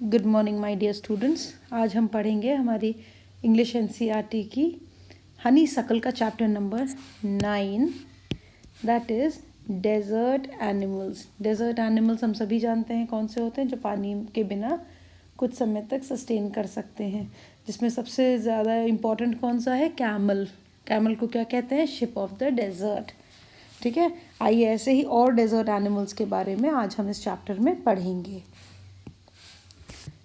Good morning my dear students. आज हम पढ़ेंगे हमारी इंग्लिश एनसीईआरटी की हनी सकल का chapter number 9, that is desert animals. Desert animals हम सभी जानते हैं कौन से होते हैं, जो पानी के बिना कुछ समय तक सस्टेन कर सकते हैं। जिसमें सबसे ज़्यादा इम्पॉर्टेंट कौन सा है? कैमल। कैमल को क्या कहते हैं? Ship of the desert. ठीक है, आइए ऐसे ही और डेजर्ट एनिमल्स के बारे में आज हम इस चैप्टर में पढ़ेंगे।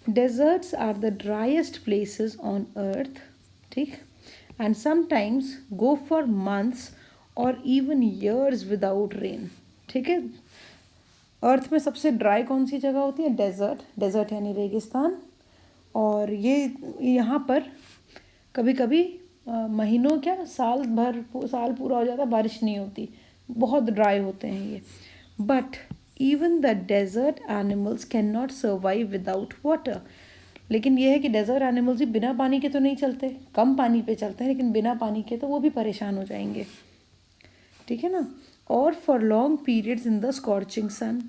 Deserts are the driest places on earth, ठीक, and sometimes go for months or even years without rain। ठीक है, अर्थ में सबसे ड्राई कौन सी जगह होती है? डेजर्ट। डेजर्ट यानी रेगिस्तान। और ये यहाँ पर कभी कभी महीनों क्या साल पूरा हो जाता, बारिश नहीं होती, बहुत ड्राई होते हैं ये। But even the desert animals can not survive without water. लेकिन यह है कि डेजर्ट एनिमल्स भी बिना पानी के तो नहीं चलते, कम पानी पे चलते हैं, लेकिन बिना पानी के तो वो भी परेशान हो जाएंगे। ठीक है ना। और for long periods in the scorching sun,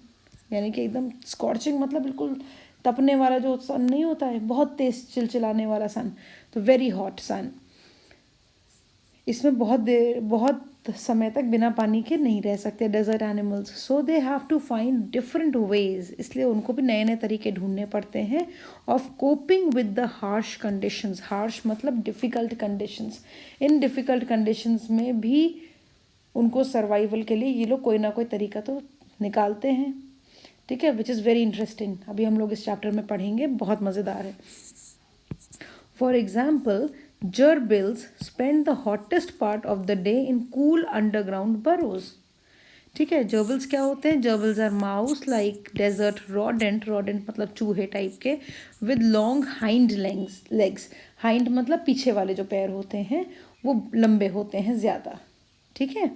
यानी कि एकदम स्कॉर्चिंग मतलब बिल्कुल तपने वाला जो सन नहीं होता है, बहुत तेज चिलचिलाने वाला सन, तो वेरी हॉट सन। इसमें बहुत समय तक बिना पानी के नहीं रह सकते desert animals. So they have to find different ways, इसलिए उनको भी नए नए तरीके ढूंढने पड़ते हैं of coping with the harsh conditions. Harsh मतलब डिफ़िकल्ट कंडीशंस। इन डिफ़िकल्ट कंडीशंस में भी उनको सर्वाइवल के लिए ये लोग कोई ना कोई तरीका तो निकालते हैं। ठीक है, विच इज़ वेरी इंटरेस्टिंग। अभी हम लोग इस चैप्टर में पढ़ेंगे, बहुत मज़ेदार है। For example, Gerbils spend the hottest part of the day in cool underground burrows। ठीक है, जर्बिल्स क्या होते हैं? Gerbils are mouse like desert rodent। rodent मतलब चूहे टाइप के, with long hind legs. Hind मतलब पीछे वाले जो पैर होते हैं वो लंबे होते हैं ज़्यादा। ठीक है,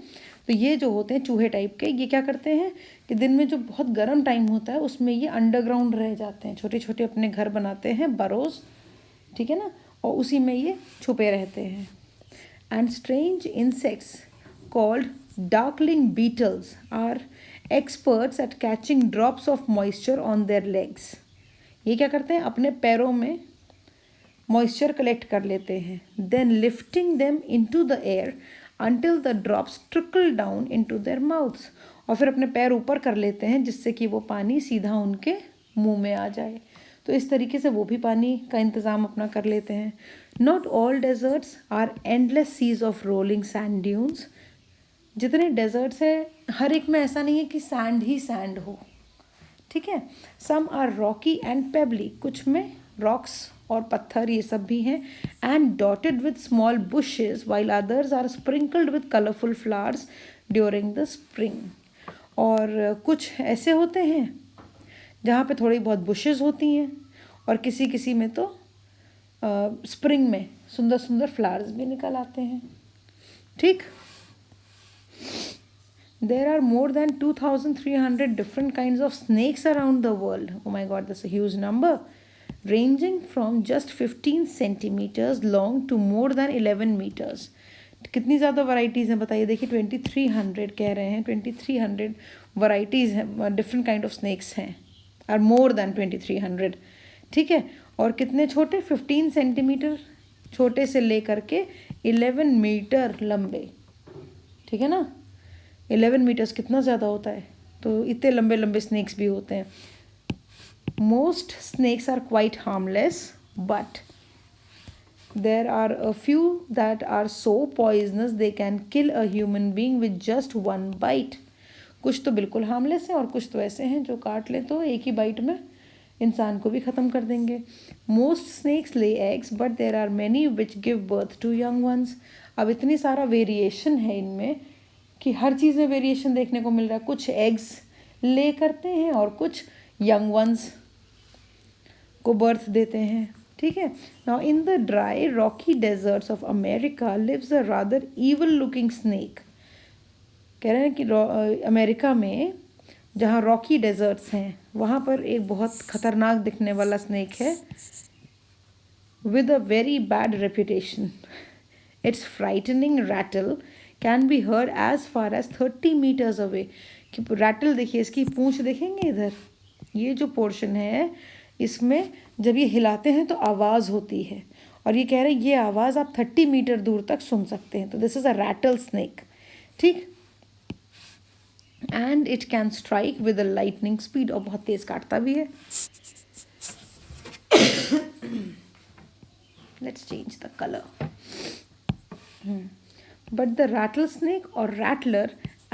तो ये जो होते हैं चूहे टाइप के, ये क्या करते हैं कि दिन में जो बहुत गर्म टाइम होता है उसमें ये अंडरग्राउंड रह जाते हैं, छोटे छोटे अपने घर बनाते हैं, बरोज। ठीक है ना, और उसी में ये छुपे रहते हैं। And strange insects called darkling beetles are experts at catching drops of moisture on their legs. ये क्या करते हैं? अपने पैरों में मॉइस्चर कलेक्ट कर लेते हैं, then lifting them into the air until the drops trickle down into their mouths. और फिर अपने पैर ऊपर कर लेते हैं जिससे कि वो पानी सीधा उनके मुंह में आ जाए। तो इस तरीके से वो भी पानी का इंतज़ाम अपना कर लेते हैं। Not all deserts are endless seas of rolling sand dunes. जितने डेजर्ट्स हैं हर एक में ऐसा नहीं है कि सैंड ही सैंड हो। ठीक है, some are rocky and pebbly, कुछ में रॉक्स और पत्थर ये सब भी हैं, and dotted with small bushes, while others are sprinkled with colourful flowers during the spring. और कुछ ऐसे होते हैं जहाँ पे थोड़ी बहुत बुशेस होती हैं, और किसी किसी में तो स्प्रिंग में सुंदर सुंदर फ्लावर्स भी निकल आते हैं। ठीक, there are more than 2300 different kinds of snakes around the world. Oh my god, that's a huge number, ranging from just 15 centimetres long to more than 11 metres. कितनी ज़्यादा वैराइटीज़ हैं बताइए। देखिए 2300 कह रहे हैं, 2300 वैराइटीज़ हैं, डिफरेंट काइंड ऑफ स्नेक्स हैं, आर मोर देन 2300। ठीक है, और कितने छोटे? 15 सेंटीमीटर छोटे से लेकर के 11 मीटर लंबे। ठीक है ना, 11 मीटर्स कितना ज़्यादा होता है, तो इतने लंबे लंबे स्नेक्स भी होते हैं। Most snakes are quite harmless, but there are a few that are so poisonous they can kill a human being with just one bite। कुछ तो बिल्कुल हार्मलेस हैं और कुछ तो ऐसे हैं जो काट ले तो एक ही बाइट में इंसान को भी ख़त्म कर देंगे। Most snakes lay eggs but there are many which give birth to young ones. अब इतनी सारा वेरिएशन है इनमें कि हर चीज़ में वेरिएशन देखने को मिल रहा है। कुछ एग्स ले करते हैं और कुछ यंग वंस को बर्थ देते हैं। ठीक है, now in the dry rocky deserts of America lives a rather evil looking snake. कह रहे हैं कि अमेरिका में जहाँ रॉकी डेजर्ट्स हैं वहाँ पर एक बहुत ख़तरनाक दिखने वाला स्नेक है, with a very bad reputation. Its frightening rattle can be heard as far as 30 metres away. कि रैटल देखिए, इसकी पूँछ देखेंगे इधर, ये जो पोर्शन है इसमें जब ये हिलाते हैं तो आवाज़ होती है, और ये कह रहे हैं ये आवाज़ आप 30 मीटर दूर तक सुन सकते हैं। तो this is a rattlesnake, ठीक। And it can strike with a lightning speed, और बहुत तेज़ काटता भी है। Let's change the colour. But the rattlesnake or rattler,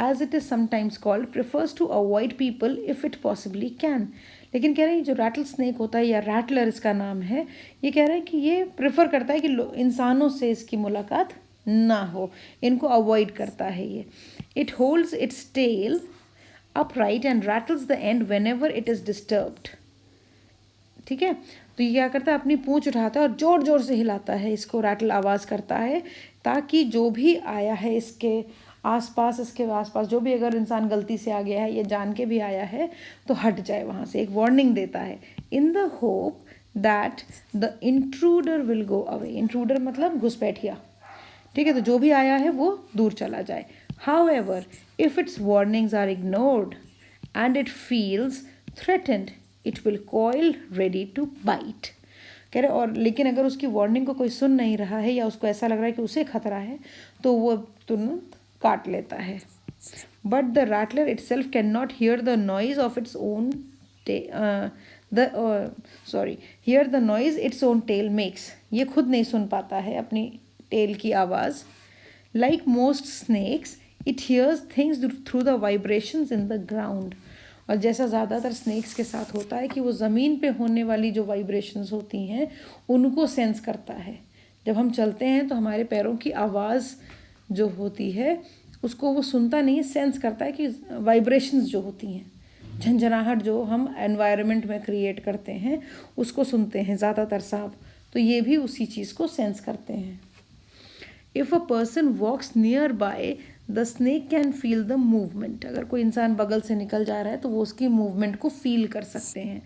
as it is sometimes called, prefers to avoid people if it possibly can. लेकिन कह रहे हैं जो रैटल स्नेक होता है, या रैटलर इसका नाम है, ये कह रहे हैं कि ये प्रेफर करता है कि इंसानों से इसकी मुलाकात ना हो, इनको अवॉइड करता है ये। It holds its tail upright and rattles the end whenever it is disturbed, ठीक है। तो ये क्या करता है, अपनी पूंछ उठाता है और जोर जोर से हिलाता है इसको, रैटल आवाज़ करता है, ताकि जो भी आया है इसके आसपास जो भी अगर इंसान गलती से आ गया है या जान के भी आया है तो हट जाए वहाँ से, एक वार्निंग देता है। In the hope that the intruder will go away, intruder मतलब घुसपैठिया, ठीक है। तो जो भी आया है वो दूर चला जाए। However if its warnings are ignored and it feels threatened, it will coil ready to bite, कह रहे। और लेकिन अगर उसकी वार्निंग को कोई सुन नहीं रहा है, या उसको ऐसा लग रहा है कि उसे खतरा है, तो वो तुरंत काट लेता है। But the rattler itself can not hear the noise of its own hear the noise its own tail makes, ये खुद नहीं सुन पाता है अपनी टेल की आवाज़। Like most snakes it hears things through the vibrations in the ground, और जैसा ज़्यादातर स्नेक्स के साथ होता है कि वो ज़मीन पे होने वाली जो वाइब्रेशंस होती हैं उनको सेंस करता है। जब हम चलते हैं तो हमारे पैरों की आवाज़ जो होती है उसको वो सुनता नहीं है, सेंस करता है कि वाइब्रेशंस जो होती हैं, झंझनाहट जो हम एनवायरनमेंट में क्रिएट करते हैं उसको सुनते हैं ज़्यादातर सांप, तो ये भी उसी चीज़ को सेंस करते हैं। If a person walks nearby the snake can feel the movement, अगर कोई इंसान बगल से निकल जा रहा है तो वो उसकी मूवमेंट को फील कर सकते हैं।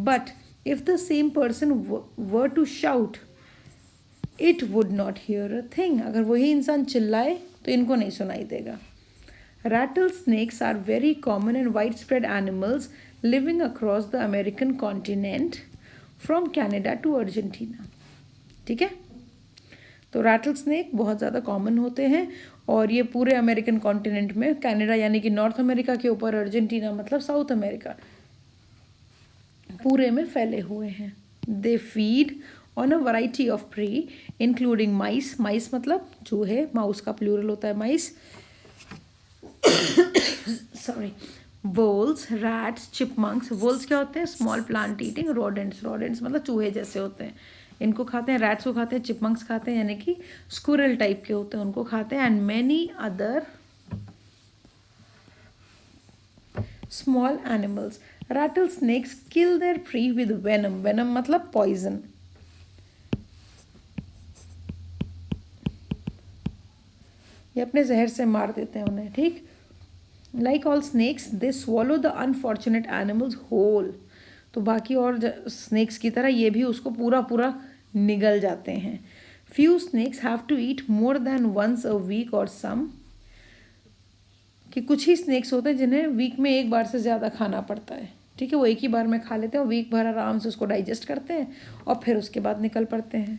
But if the same person were to shout it would not hear a thing, अगर वही इंसान चिल्लाए तो इनको नहीं सुनाई देगा। Rattlesnakes are very common and widespread animals living across the American continent from Canada to Argentina, ठीक है। तो रैटल स्नेक बहुत ज़्यादा कॉमन होते हैं और ये पूरे अमेरिकन कॉन्टिनेंट में, कनाडा यानी कि नॉर्थ अमेरिका के ऊपर, अर्जेंटीना मतलब साउथ अमेरिका, पूरे में फैले हुए हैं। They feed on a variety of prey including mice, mice मतलब चूहे, माउस का प्लूरल होता है mice, sorry, voles, rats, chipmunks. Voles क्या होते हैं, small plant eating rodents, rodents मतलब चूहे जैसे होते हैं, इनको खाते हैं। रैट्स को खाते हैं, चिपमंक्स खाते हैं यानी कि स्क्विरल टाइप के होते हैं, उनको खाते हैं। And many other small animals. Rattlesnakes kill their prey with venom, venom मतलब पॉइजन। ये अपने जहर से मार देते हैं उन्हें, ठीक। Like all snakes they swallow the unfortunate animals whole, तो बाकी और स्नेक्स की तरह ये भी उसको पूरा पूरा निगल जाते हैं। Few snakes have to eat more than once a week और सम, कि कुछ ही स्नेक्स होते हैं जिन्हें वीक में एक बार से ज़्यादा खाना पड़ता है, ठीक है। वो एक ही बार में खा लेते हैं और वीक भर आराम से उसको डाइजेस्ट करते हैं और फिर उसके बाद निकल पड़ते हैं।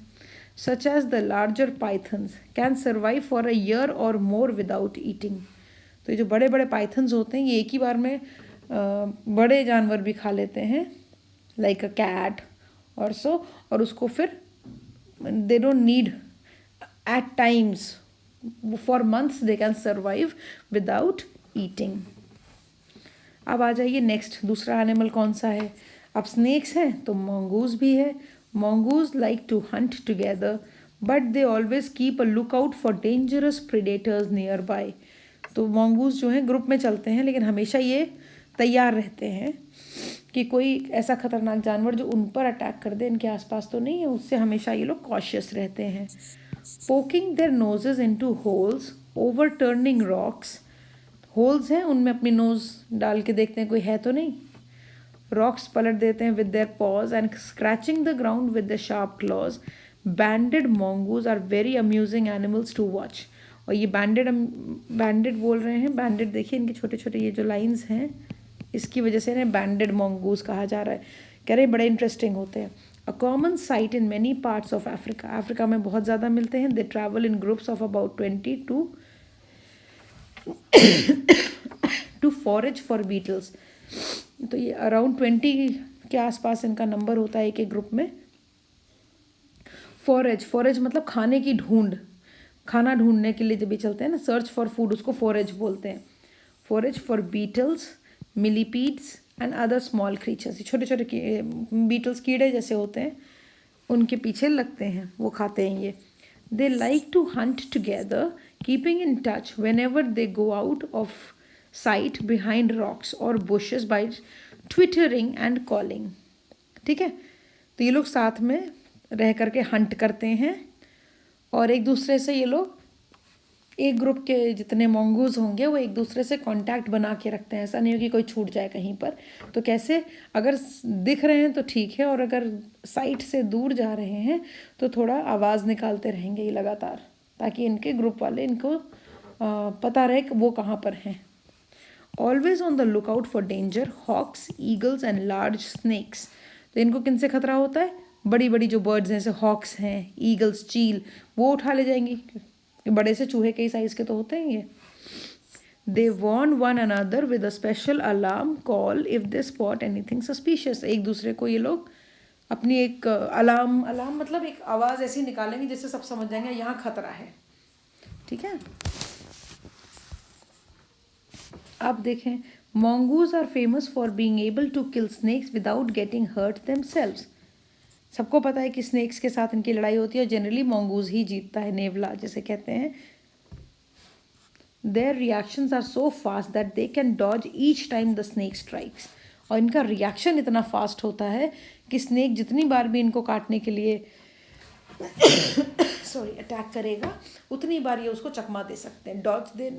Such as the larger pythons can survive for a year or more without eating, तो ये जो बड़े बड़े पाइथन्स होते हैं ये एक ही बार में बड़े जानवर भी खा लेते हैं, लाइक अ कैट और सो, और उसको फिर they don't need at times, for months they can survive without eating. अब आ जाइए नेक्स्ट, दूसरा एनिमल कौन सा है। अब स्नेक्स हैं तो मंगूज भी है। Mongoose like to hunt together but they always keep a look out for dangerous predators nearby, तो मंगूज जो हैं ग्रुप में चलते हैं लेकिन हमेशा ये तैयार रहते हैं कि कोई ऐसा खतरनाक जानवर जो उन पर अटैक कर दे, इनके आसपास तो नहीं है, उससे हमेशा ये लोग कॉशियस रहते हैं। Poking their noses into holes, overturning rocks, holes हैं उनमें अपनी नोज डाल के देखते हैं कोई है तो नहीं, रॉक्स पलट देते हैं with their paws and scratching the ground with the sharp claws. Banded mongoose are very amusing animals to watch, और ये बैंडेड बोल रहे हैं, बैंडेड देखिए इनके छोटे छोटे ये जो लाइंस हैं, इसकी वजह से इन्हें बैंडेड मोंगूज कहा जा रहा है, कह रहे बड़े इंटरेस्टिंग होते हैं। A common sight in many parts of Africa, Africa में बहुत ज़्यादा मिलते हैं। They travel in groups of about 20 to forage for beetles. तो ये अराउंड 20 के आसपास इनका नंबर होता है एक एक ग्रुप में। फॉरेज, फॉरेज मतलब खाने की ढूंढ, खाना ढूंढने के लिए जब भी चलते हैं ना, सर्च फॉर फूड, उसको फॉरेज बोलते हैं। Forage for beetles, millipedes and other small creatures. छोटे छोटे बीटल्स कीड़े जैसे होते हैं, उनके पीछे लगते हैं, वो खाते हैं ये। They like to hunt together keeping in touch whenever they go out of sight behind rocks और bushes by twittering and calling. ठीक है, तो ये लोग साथ में रह करके हंट करते हैं और एक दूसरे से, ये लोग एक ग्रुप के जितने मोंगूज होंगे वो एक दूसरे से कांटेक्ट बना के रखते हैं। ऐसा नहीं हो कि कोई छूट जाए कहीं पर। तो कैसे, अगर दिख रहे हैं तो ठीक है, और अगर साइट से दूर जा रहे हैं तो थोड़ा आवाज़ निकालते रहेंगे ये लगातार, ताकि इनके ग्रुप वाले इनको पता रहे कि वो कहाँ पर हैं। Always on the look out for danger, hawks, eagles and large snakes. तो इनको किन से खतरा होता है? बड़ी बड़ी जो बर्ड्स हैं, जैसे हॉक्स हैं, ईगल्स, चील, वो उठा ले जाएंगी। बड़े से चूहे के साइज के तो होते हैं ये। They warn one another with a special alarm call if they spot anything suspicious. एक दूसरे को ये लोग अपनी एक अलार्म, अलार्म मतलब एक आवाज़ ऐसी निकालेंगे जिससे सब समझ जाएंगे यहाँ खतरा है। ठीक है, आप देखें, mongoose are famous for being able to kill snakes without getting hurt themselves. सबको पता है कि स्नेक्स के साथ इनकी लड़ाई होती है और जनरली mongoose ही जीतता है, नेवला जिसे कहते हैं। Their reactions are so fast that they can dodge each time the snake strikes. और इनका रिएक्शन इतना फास्ट होता है कि स्नेक जितनी बार भी इनको काटने के लिए अटैक करेगा, उतनी बार ये उसको चकमा दे सकते हैं।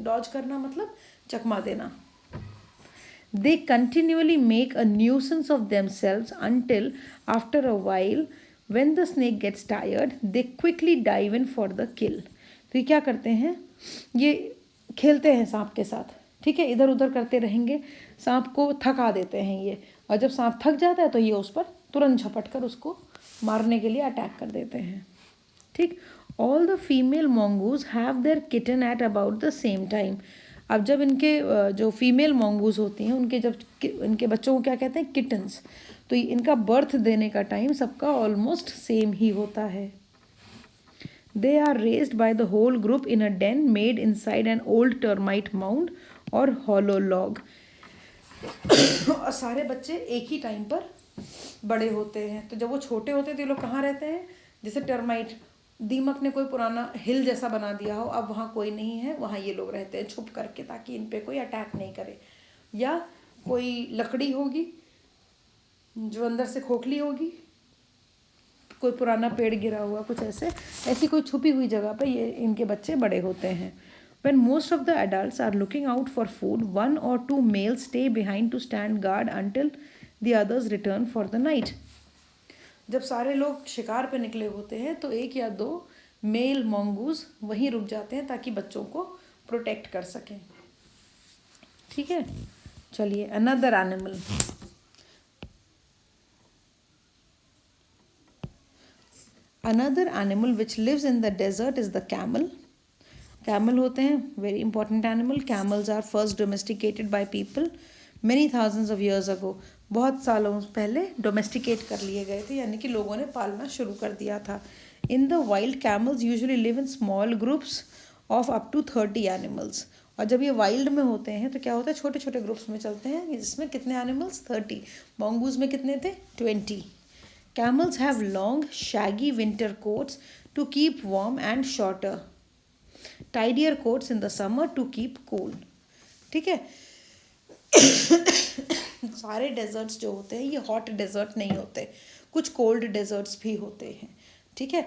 डॉज करना मतलब चकमा देना। They continually make a nuisance of themselves until after a while when the snake gets tired they quickly dive in for the kill। तो ये क्या करते हैं, ये खेलते हैं सांप के साथ। ठीक है, इधर उधर करते रहेंगे, सांप को थका देते हैं ये, और जब सांप थक जाता है तो ये उस पर तुरंत झपट कर उसको मारने के लिए अटैक कर देते हैं। ठीक, all the female mongoose have their kitten at about the same time. अब जब इनके जो फीमेल mongoose होती हैं, उनके जब इनके बच्चों को क्या कहते हैं, किटन्स, तो इनका बर्थ देने का टाइम सबका ऑलमोस्ट सेम ही होता है। They are raised by the whole group in a den made inside an old termite mound or hollow log. और सारे बच्चे एक ही टाइम पर बड़े होते हैं। तो जब वो छोटे होते हैं तो ये लोग कहाँ रहते हैं, जैसे टर्माइट, दीमक ने कोई पुराना हिल जैसा बना दिया हो, अब वहाँ कोई नहीं है, वहाँ ये लोग रहते हैं छुप करके, ताकि इन पे कोई अटैक नहीं करे। या कोई लकड़ी होगी जो अंदर से खोखली होगी, कोई पुराना पेड़ गिरा हुआ, कुछ ऐसी कोई छुपी हुई जगह पर ये इनके बच्चे बड़े होते हैं। When most of the adults are looking out for food, 1 or 2 males stay behind to stand guard until the others return for the night। जब सारे लोग शिकार पे निकले होते हैं तो 1 या 2 मेल mongoose वहीं रुक जाते हैं ताकि बच्चों को प्रोटेक्ट कर सकें। ठीक है, चलिए, another animal. Another animal which lives in the desert is the camel। Camel होते हैं very important animal. Camels are first domesticated by people many thousands of years ago. बहुत सालों पहले डोमेस्टिकेट कर लिए गए थे, यानी कि लोगों ने पालना शुरू कर दिया था। In the wild camels usually live in small groups of up to 30 animals. और जब ये वाइल्ड में होते हैं तो क्या होता है, छोटे छोटे ग्रुप्स में चलते हैं, जिसमें कितने एनिमल्स, 30। mongoose में कितने थे, 20। Camels have long, shaggy winter coats to keep warm and shorter, tidier coats in the summer to keep cool। ठीक है, सारे डेजर्ट्स जो होते हैं ये हॉट डेजर्ट नहीं होते, कुछ कोल्ड डेजर्ट्स भी होते हैं। ठीक है,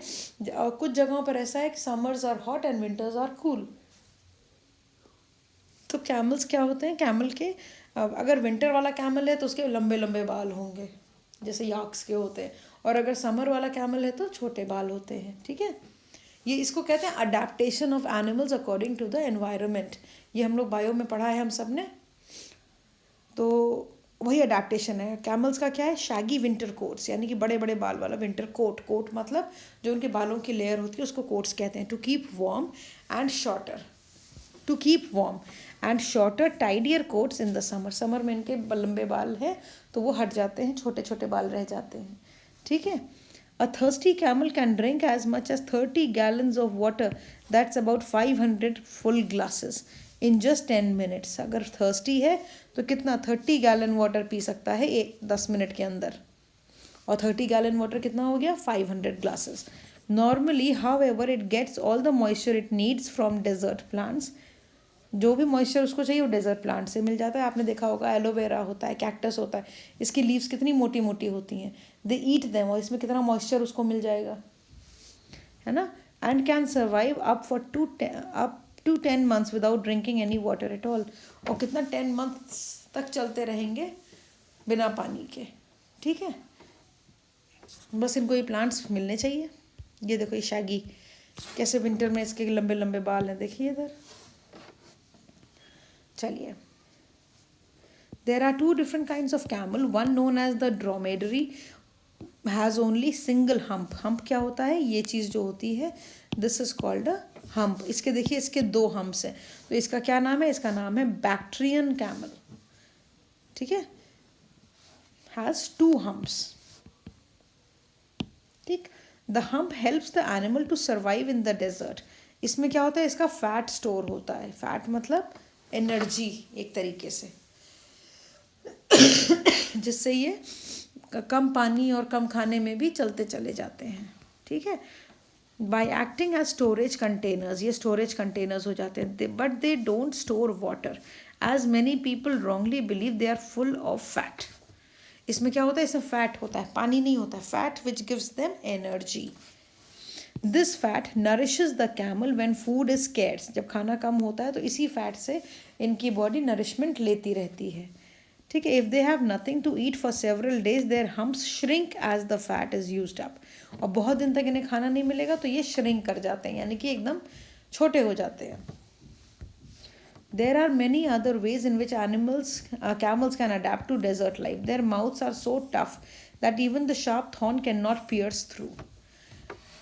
और कुछ जगहों पर ऐसा है कि summers are hot and winters are cool. तो कैमल्स क्या होते हैं, कैमल के अगर विंटर वाला कैमल है तो उसके लंबे लंबे बाल होंगे जैसे याक्स के होते हैं, और अगर समर वाला कैमल है तो छोटे बाल होते हैं। ठीक है, ये इसको कहते हैं adaptation of animals according to the environment. ये हम लोग बायो में पढ़ा है हम सब ने। तो वही अडेप्टेशन है। कैमल्स का क्या है, शैगी विंटर कोट्स, यानी कि बड़े बड़े बाल वाला विंटर कोट। कोट मतलब जो उनके बालों की लेयर होती है उसको कोट्स कहते हैं। To keep warm and shorter, to keep warm and shorter tidier coats in the summer. Summer में इनके लंबे बाल हैं तो वो हट जाते हैं, छोटे छोटे बाल रह जाते हैं। ठीक है। A thirsty camel can drink as much as 30 gallons of water, that's about 500 full glasses, in just 10 minutes. अगर thirsty है तो कितना 30 गैलन वाटर पी सकता है 10 मिनट के अंदर। और 30 गैलन वाटर कितना हो गया, 500 glasses. Normally, however, it gets all the moisture it needs from desert plants. जो भी मॉइस्चर उसको चाहिए वो डेजर्ट प्लांट से मिल जाता है। आपने देखा होगा एलोवेरा होता है, कैक्टस होता है, इसकी लीव्स कितनी मोटी मोटी होती हैं। दे ईट देम, और इसमें कितना मॉइस्चर उसको मिल जाएगा, है ना। And can survive up to 10 months without drinking any water at all. और कितना 10 months तक चलते रहेंगे बिना पानी के। ठीक है, बस इनको ये प्लांट्स मिलने चाहिए। ये देखो ये शैगी कैसे विंटर में इसके लंबे लंबे बाल हैं, देखिए इधर। चलिए, there are two different kinds of camel. One known as the dromedary has only single hump. hump क्या होता है, ये चीज़ जो होती है, this is called a hump. इसके देखिए इसके 2 humps हैं, तो इसका क्या नाम है, इसका नाम है Bactrian camel. ठीक है, has 2 humps. ठीक, the hump helps the animal to survive in the desert. इसमें क्या होता है, इसका फैट स्टोर होता है। फैट मतलब एनर्जी एक तरीके से, जिससे ये कम पानी और कम खाने में भी चलते चले जाते हैं। ठीक है, by acting as storage containers, ये स्टोरेज कंटेनर्स हो जाते हैं। But they don't store water as many people wrongly believe they are full of fat. इसमें क्या होता है, इसमें फैट होता है, पानी नहीं होता है। Fat which gives them energy. This fat nourishes the camel when food is scarce. जब खाना कम होता है तो इसी फैट से इनकी बॉडी नरिशमेंट लेती रहती है। ठीक है, if they have nothing to eat for several days their humps shrink as the fat is used up. और बहुत दिन तक इन्हें खाना नहीं मिलेगा तो ये श्रिंक कर जाते हैं, यानी कि एकदम छोटे हो जाते हैं। There are many other ways in which camels can adapt to desert life. Their mouths are so tough that even the sharp thorn cannot pierce through.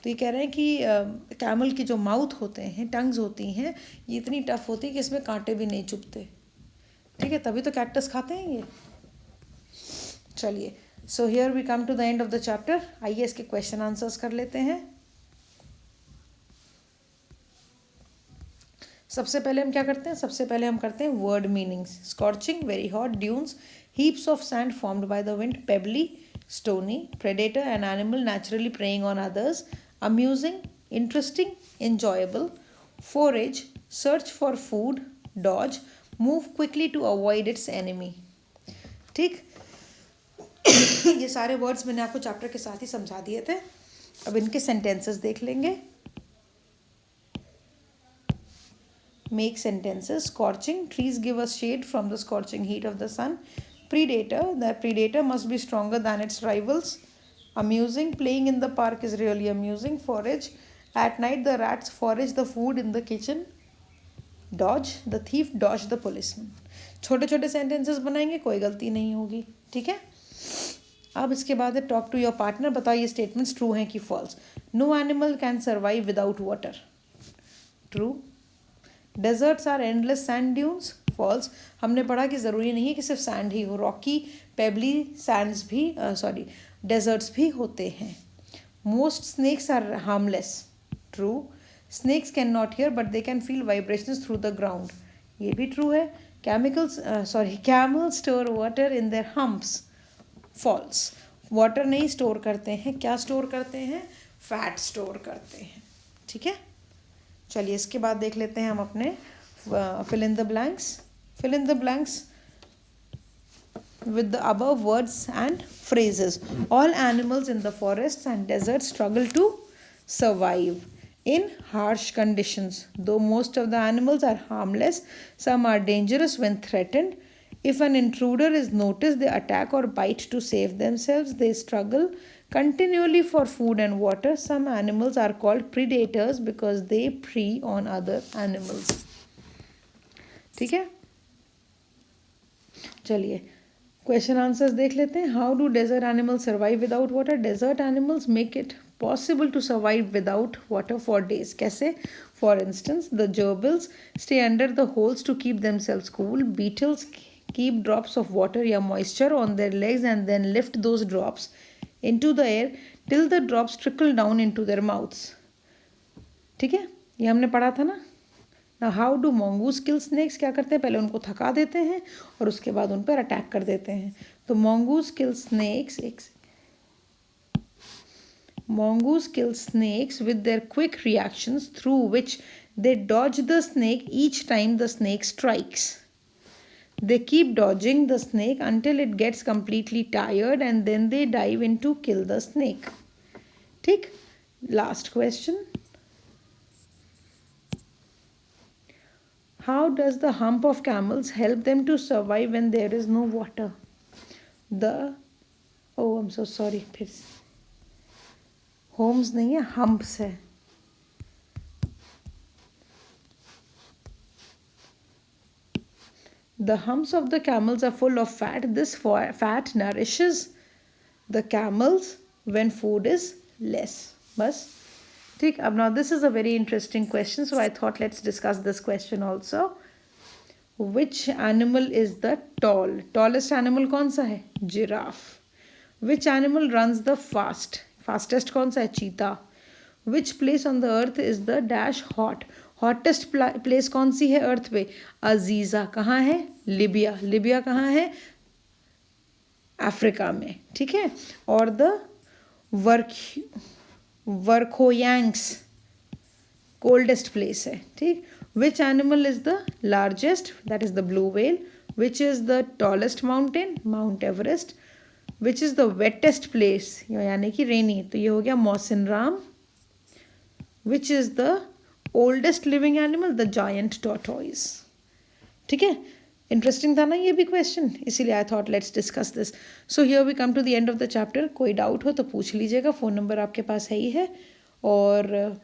तो ये कह रहे हैं कि कैमल की जो माउथ होते हैं, टंग्स होती हैं, ये इतनी टफ होती है कि इसमें कांटे भी नहीं चुभते। ठीक है, तभी तो कैक्टस खाते हैं ये। चलिए, so here we come to the end of the chapter. आइए इसके क्वेश्चन आंसर्स कर लेते हैं। सबसे पहले हम क्या करते हैं, सबसे पहले हम करते हैं word meanings. Scorching, very hot, dunes, heaps of sand formed by the wind, पेबली, stony, predator, an animal naturally praying on others, amusing, interesting, enjoyable, forage, search for food, dodge, move quickly to avoid its enemy. ठीक, ये सारे words मैंने आपको chapter के साथ ही समझा दिए थे। अब इनके सेंटेंसेस देख लेंगे। Make sentences. Scorching, trees give us shade from the scorching heat of the sun. Predator, the predator must be stronger than its rivals. Amusing, playing in the park is really amusing. Forage, at night the rats forage the food in the kitchen. Dodge, the thief dodged the policeman. छोटे छोटे sentences बनाएंगे, कोई गलती नहीं होगी। ठीक है, अब इसके बाद है टॉक टू योर पार्टनर। बताओ ये स्टेटमेंट्स ट्रू हैं कि false. No animal can survive without water, true. Deserts are endless sand dunes, false. हमने पढ़ा कि ज़रूरी नहीं है कि सिर्फ सैंड ही हो, रॉकी, पेबली सैंड्स भी डेजर्ट्स भी होते हैं। Most snakes are harmless, true. Snakes can not hear but they can feel vibrations through the ground, ये भी ट्रू है। Camel store water in their humps, false. Water नहीं स्टोर करते हैं, क्या स्टोर करते हैं, फैट स्टोर करते हैं। ठीक है, चलिए इसके बाद देख लेते हैं हम अपने fill in the blanks. Fill in the blanks with the above words and phrases. All animals in the forests and deserts struggle to survive in harsh conditions. Though most of the animals are harmless, some are dangerous when threatened. If an intruder is noticed, they attack or bite to save themselves. They struggle continually for food and water. Some animals are called predators because they prey on other animals. ठीक है, चलिए question answers देख लेते हैं. How do desert animals survive without water? Desert animals make it possible to survive without water for days. कैसे? For instance, the gerbils stay under the holes to keep themselves cool. Beetles keep drops of water या moisture on their legs and then lift those drops into the air till the drops trickle down into their mouths. ठीक है, ये हमने पढ़ा था ना. Now how do mongoose kill snakes? क्या करते हैं? पहले उनको थका देते हैं और उसके बाद उन पर अटैक कर देते हैं. तो mongoose kill snakes, mongoose kill snakes with their quick reactions through which they dodge the snake each time the snake strikes. They keep dodging the snake until it gets completely tired and then they dive in to kill the snake. ठीक. Last question. How does the hump of camels help them to survive when there is no water? I'm so sorry. फिर से Holmes नहीं है, humps है. The humps of the camels are full of fat. This fat nourishes the camels when food is less. बस ठीक. अब now this is a very interesting question, so I thought let's discuss this question also. Which animal is the tallest animal? कौन सा है? Giraffe. Which animal runs the fastest कौन सा है? चीता. Which place on the earth is the dash hot? Hottest place कौन सी है अर्थ पे? अजीज़ा. कहाँ है? लिबिया. लिबिया कहाँ है? अफ्रीका में. ठीक है. और द वर्खोयांग्स कोल्डेस्ट प्लेस है. ठीक. Which animal is the largest? That is the blue whale. Which is the tallest mountain? Mount Everest. Which is the wettest place यानी कि रेनी? तो ये हो गया Mawsynram. Which is the oldest living animal? The giant tortoise. ठीक है. Interesting था ना ये भी क्वेश्चन, इसीलिए I thought let's discuss this. So here we come to the end of the chapter. कोई डाउट हो तो पूछ लीजिएगा, फ़ोन नंबर आपके पास है ही है. और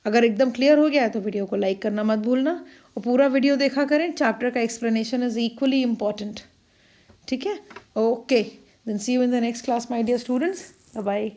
अगर एकदम क्लियर हो गया है तो वीडियो को लाइक करना मत भूलना और पूरा वीडियो देखा करें. चैप्टर का एक्सप्लेनेशन इज इक्वली इम्पॉर्टेंट. ठीक है. Okay, then see you in the next class my dear students. Bye bye.